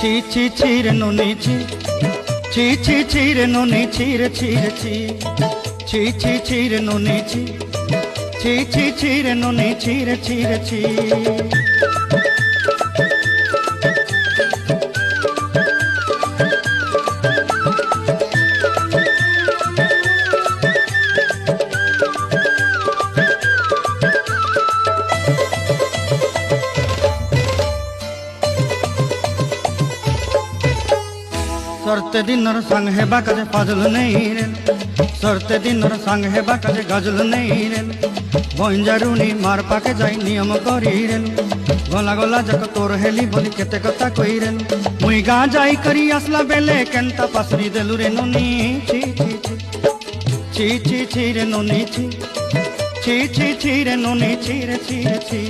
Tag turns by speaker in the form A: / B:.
A: ছি ছি ছি রে নুনি ছি, ছি ছি ছি রে নুনি ছি রে ছি রে ছি, ছি ছি ছি রে নুনি ছি, ছি ছি ছি রে নুনি ছি রে ছি রে ছি। सरते दिनर संग हेबा काजे फाजल नहीं रे, सरते दिनर संग हेबा काजे गजल नहीं रे। बंजारुनी मार पाके जाई नियम करी रे, गला गला जक तोर हेली बोली केते कथा कई रे। मुई गा जाई करी असला बेले केंता पासरी देलु रे नुनी छी छी छी, छी छी छी रे नुनी छी, छी छी छी रे नुनी छी रे छी रे छी।